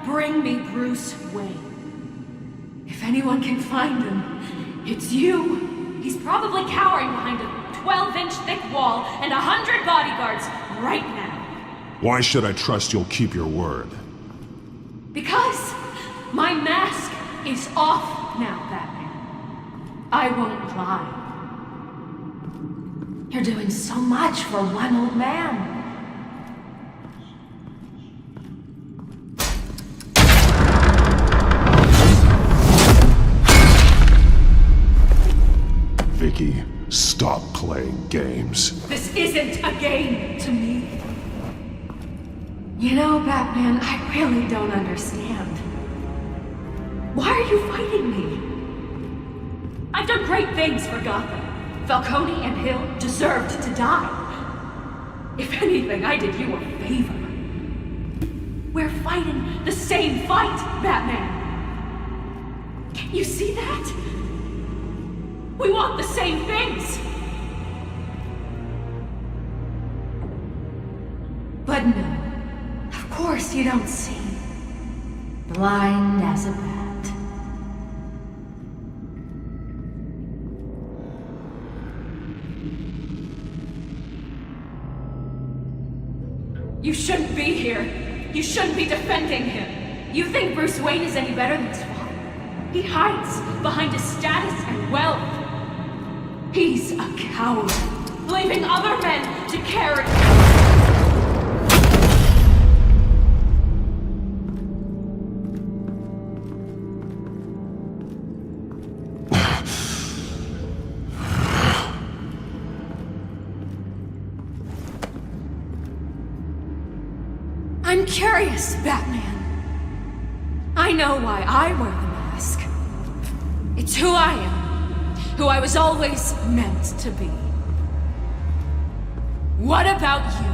bring me Bruce Wayne. If anyone can find him, it's you. He's probably cowering behind a 12-inch thick wall and 100 bodyguards right now. Why should I trust you'll keep your word? Because my mask is off now, Batman. I won't lie. You're doing so much for one old man. Vicky, stop playing games. This isn't a game to me. You know, Batman, I really don't understand. Why are you fighting me? I've done great things for Gotham. Falcone and Hill deserved to die. If anything, I did you a favor. We're fighting the same fight, Batman. Can't you see that? We want the same things. But no. Of course you don't see. Blind as a bat. You shouldn't be here. You shouldn't be defending him. You think Bruce Wayne is any better than Swamp? He hides behind his status and wealth. He's a coward, leaving other men to carry. I'm curious, Batman. I know why I wear the mask. It's who I am. who I was always meant to be. What about you?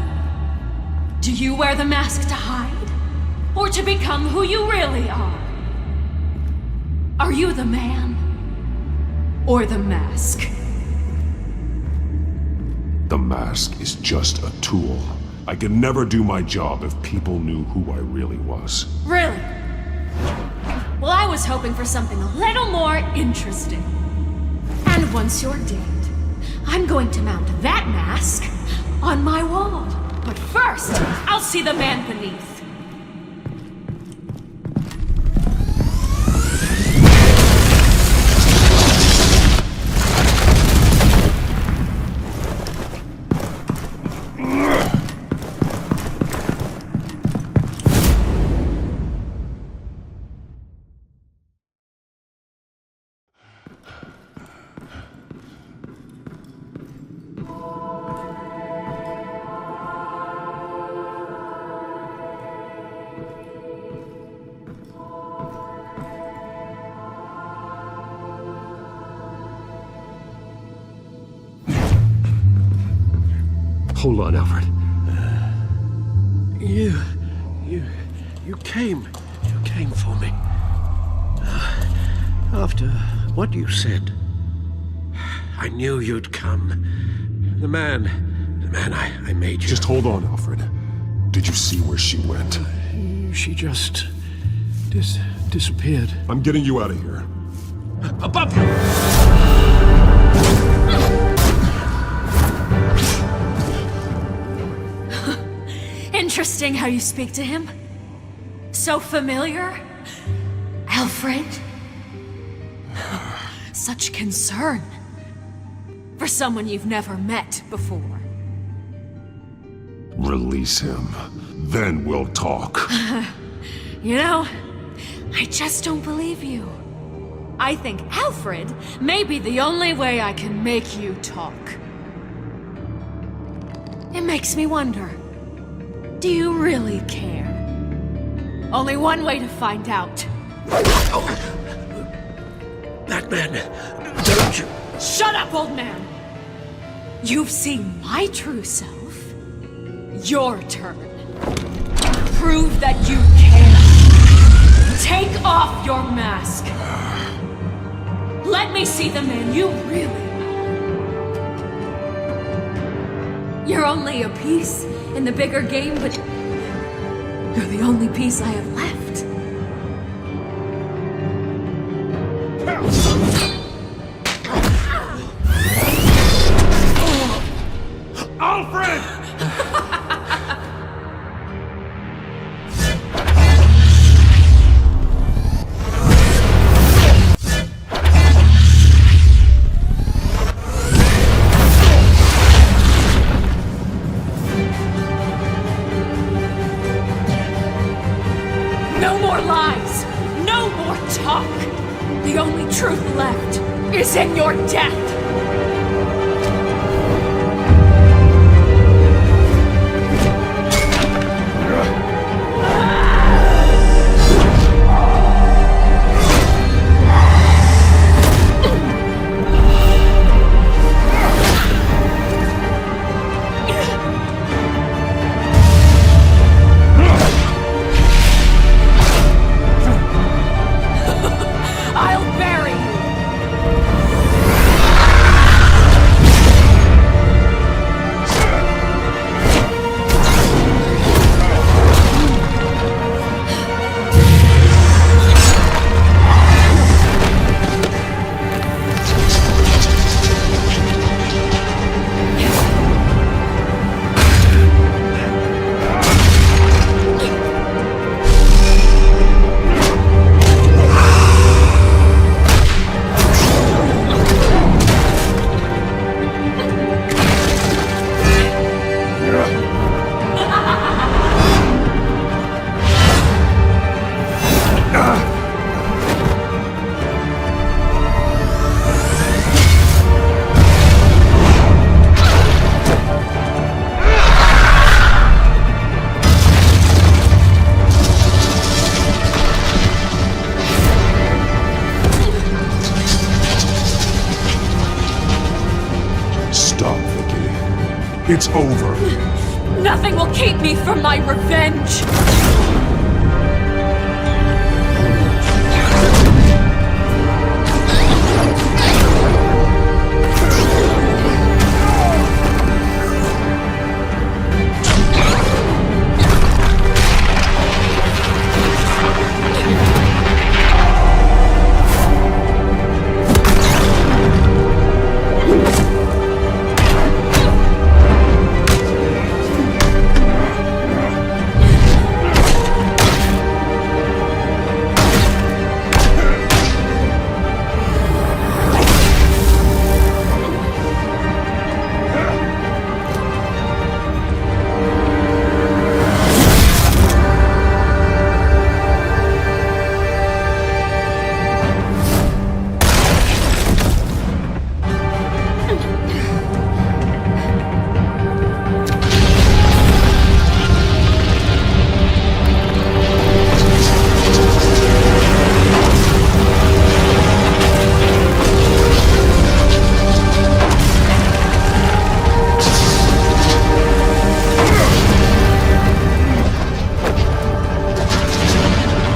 Do you wear the mask to hide? Or to become who you really are? Are you the man? Or the mask? The mask is just a tool. I could never do my job if people knew who I really was. Really? Well, I was hoping for something a little more interesting. And once you're dead, I'm going to mount that mask on my wall. But first, I'll see the man beneath. Hold on, Alfred. You came for me. After what you said, I knew you'd come. The man I made you. Just hold on, Alfred. Did you see where she went? She just disappeared. I'm getting you out of here. Above you! Interesting how you speak to him. So familiar. Alfred? Such concern. For someone you've never met before. Release him. Then we'll talk. You know, I just don't believe you. I think Alfred may be the only way I can make you talk. It makes me wonder. Do you really care? Only one way to find out. That man, don't you... Shut up, old man! You've seen my true self. Your turn. Prove that you care. Take off your mask. Let me see the man you really are. You're only a piece in the bigger game, but you're the only piece I have left. Alfred! No more lies! No more talk! The only truth left is in your death! I'll bury you! It's over. Nothing will keep me from my revenge!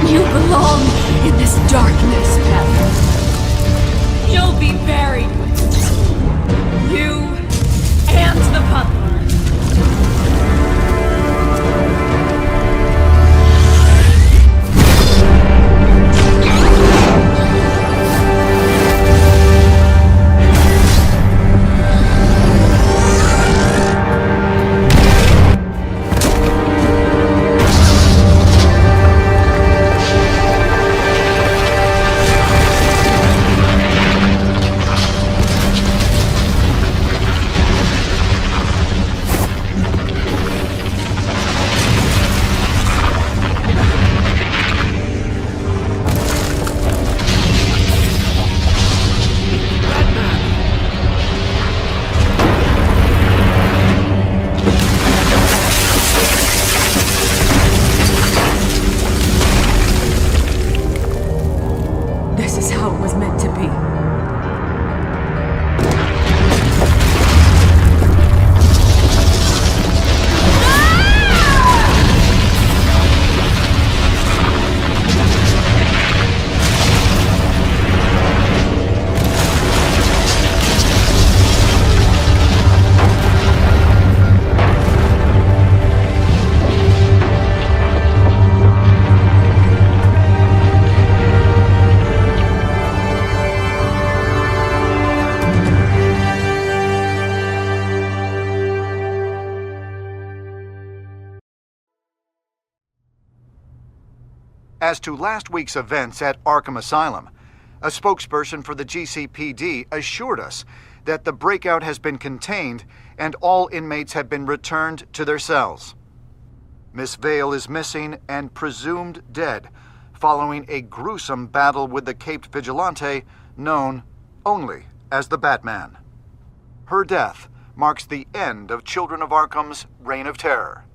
You belong in this darkness, Peliculas. You'll be buried with it. You and the butler. This is how it was meant to be. As to last week's events at Arkham Asylum, a spokesperson for the GCPD assured us that the breakout has been contained and all inmates have been returned to their cells. Miss Vale is missing and presumed dead, following a gruesome battle with the caped vigilante known only as the Batman. Her death marks the end of Children of Arkham's reign of terror.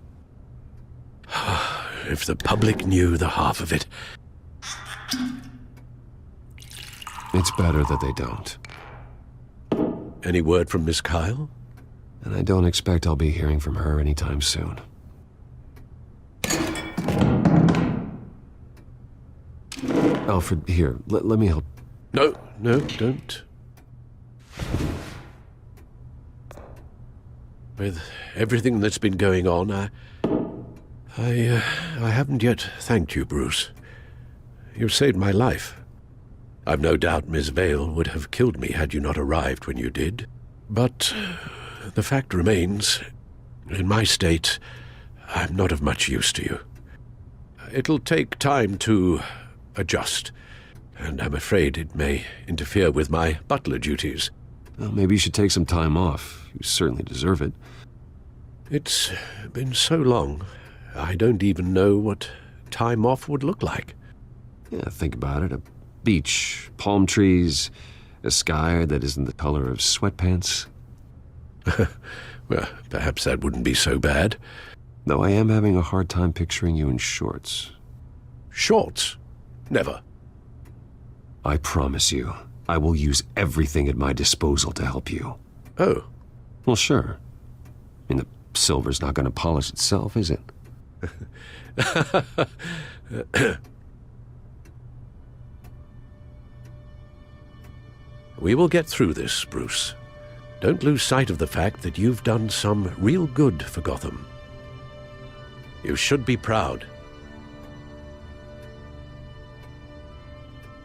If the public knew the half of it. It's better that they don't. Any word from Miss Kyle? And I don't expect I'll be hearing from her anytime soon. Alfred, here, let me help. No, don't. With everything that's been going on, I haven't yet thanked you, Bruce. You've saved my life. I've no doubt Miss Vale would have killed me had you not arrived when you did. But the fact remains, in my state, I'm not of much use to you. It'll take time to adjust, and I'm afraid it may interfere with my butler duties. Well, maybe you should take some time off. You certainly deserve it. It's been so long, I don't even know what time off would look like. Yeah, think about it. A beach, palm trees, a sky that isn't the color of sweatpants. Well, perhaps that wouldn't be so bad. Though I am having a hard time picturing you in shorts. Shorts? Never. I promise you, I will use everything at my disposal to help you. Oh. Well, sure. I mean, the silver's not going to polish itself, is it? We will get through this, Bruce. Don't lose sight of the fact that you've done some real good for Gotham. You should be proud.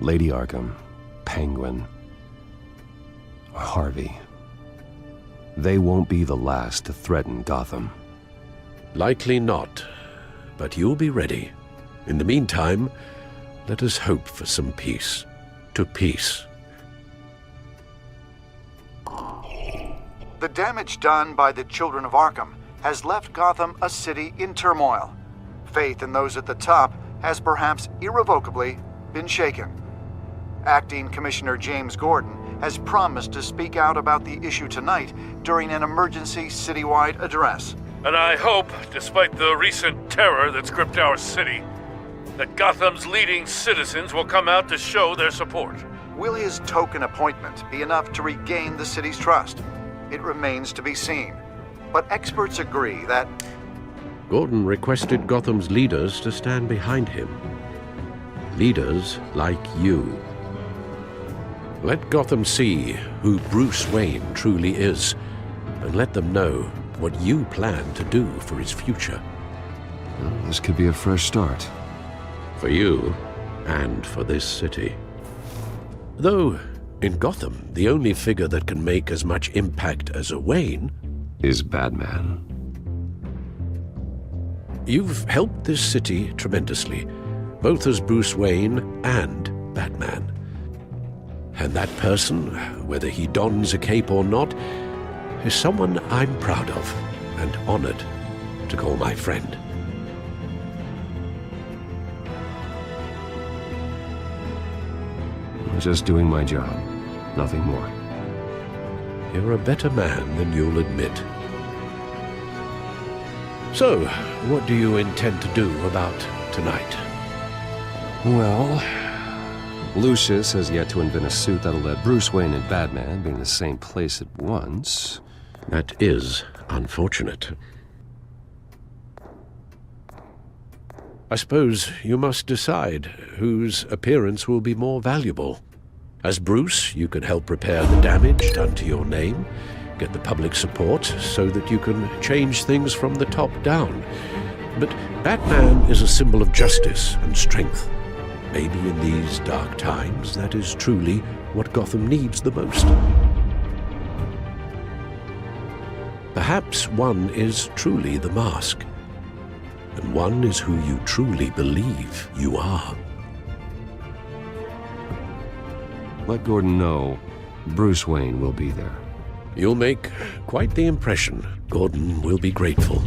Lady Arkham, Penguin, or Harvey. They won't be the last to threaten Gotham. Likely not, but you'll be ready. In the meantime, let us hope for some peace. To peace. The damage done by the Children of Arkham has left Gotham a city in turmoil. Faith in those at the top has perhaps irrevocably been shaken. Acting Commissioner James Gordon has promised to speak out about the issue tonight during an emergency citywide address. And I hope, despite the recent terror that's gripped our city, that Gotham's leading citizens will come out to show their support. Will his token appointment be enough to regain the city's trust? It remains to be seen. But experts agree that Gordon requested Gotham's leaders to stand behind him. Leaders like you. Let Gotham see who Bruce Wayne truly is, and let them know what you plan to do for his future. Well, this could be a fresh start. For you, and for this city. Though, in Gotham, the only figure that can make as much impact as a Wayne is Batman. You've helped this city tremendously, both as Bruce Wayne and Batman. And that person, whether he dons a cape or not, is someone I'm proud of and honored to call my friend. I'm just doing my job, nothing more. You're a better man than you'll admit. So, what do you intend to do about tonight? Well, Lucius has yet to invent a suit that'll let Bruce Wayne and Batman be in the same place at once. That is unfortunate. I suppose you must decide whose appearance will be more valuable. As Bruce, you can help repair the damage done to your name, get the public support so that you can change things from the top down. But Batman is a symbol of justice and strength. Maybe in these dark times, that is truly what Gotham needs the most. Perhaps one is truly the mask, and one is who you truly believe you are. Let Gordon know Bruce Wayne will be there. You'll make quite the impression. Gordon will be grateful.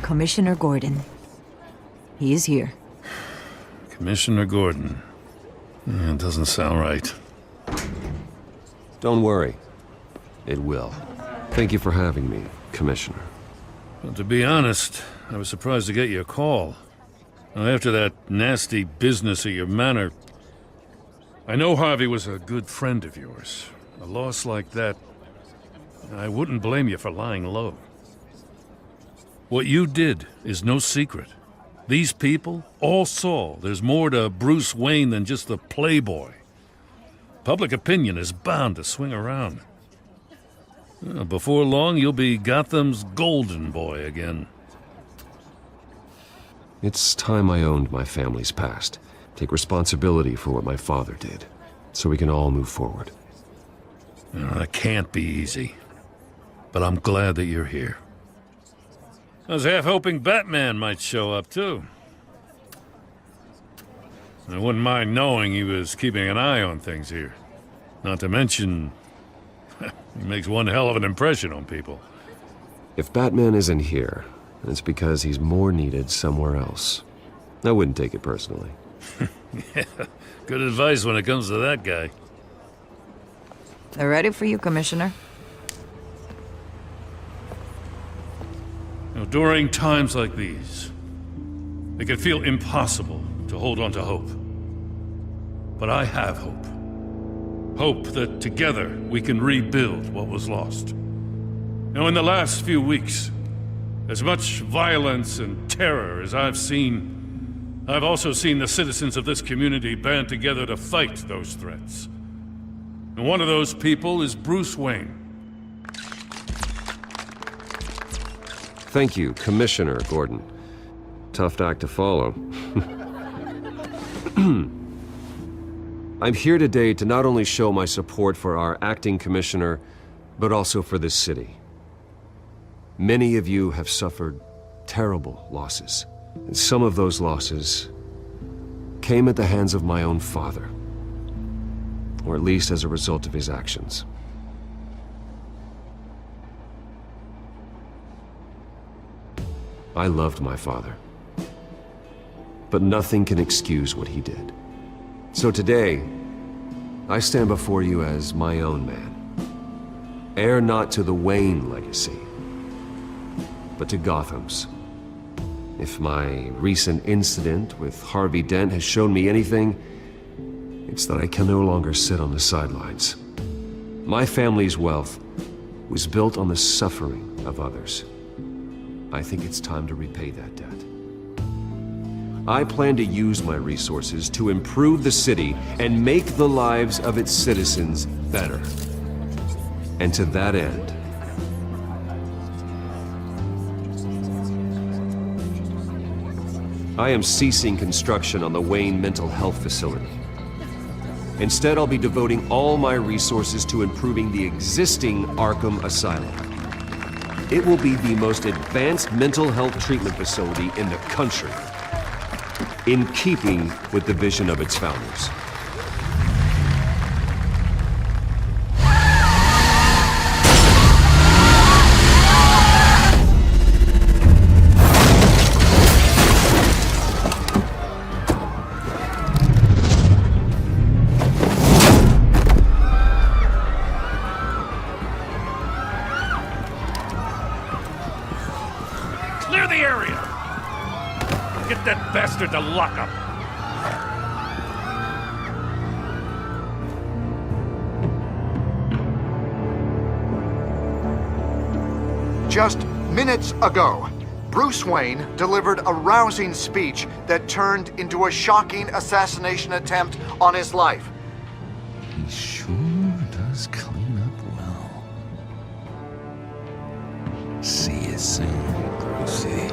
Commissioner Gordon. He is here. Commissioner Gordon. It doesn't sound right. Don't worry. It will. Thank you for having me, Commissioner. Well, to be honest, I was surprised to get your call. Now, after that nasty business at your manor, I know Harvey was a good friend of yours. A loss like that, I wouldn't blame you for lying low. What you did is no secret. These people all saw there's more to Bruce Wayne than just the playboy. Public opinion is bound to swing around. Before long, you'll be Gotham's golden boy again. It's time I owned my family's past. Take responsibility for what my father did, so we can all move forward. That can't be easy. But I'm glad that you're here. I was half hoping Batman might show up, too. I wouldn't mind knowing he was keeping an eye on things here. Not to mention, he makes one hell of an impression on people. If Batman isn't here, it's because he's more needed somewhere else. I wouldn't take it personally. Yeah, good advice when it comes to that guy. They're ready for you, Commissioner. You know, during times like these, it can feel impossible to hold on to hope. But I have hope. Hope that together we can rebuild what was lost. You know, in the last few weeks, as much violence and terror as I've seen, I've also seen the citizens of this community band together to fight those threats. And one of those people is Bruce Wayne. Thank you, Commissioner Gordon. Tough act to follow. I'm here today to not only show my support for our acting commissioner, but also for this city. Many of you have suffered terrible losses. And some of those losses came at the hands of my own father, or at least as a result of his actions. I loved my father, but nothing can excuse what he did. So today, I stand before you as my own man, heir not to the Wayne legacy, but to Gotham's. If my recent incident with Harvey Dent has shown me anything, it's that I can no longer sit on the sidelines. My family's wealth was built on the suffering of others. I think it's time to repay that debt. I plan to use my resources to improve the city and make the lives of its citizens better. And to that end, I am ceasing construction on the Wayne Mental Health Facility. Instead, I'll be devoting all my resources to improving the existing Arkham Asylum. It will be the most advanced mental health treatment facility in the country, in keeping with the vision of its founders. Clear the area! Get that bastard to lock up! Just minutes ago, Bruce Wayne delivered a rousing speech that turned into a shocking assassination attempt on his life. He sure does clean up well. See you soon, Brucey.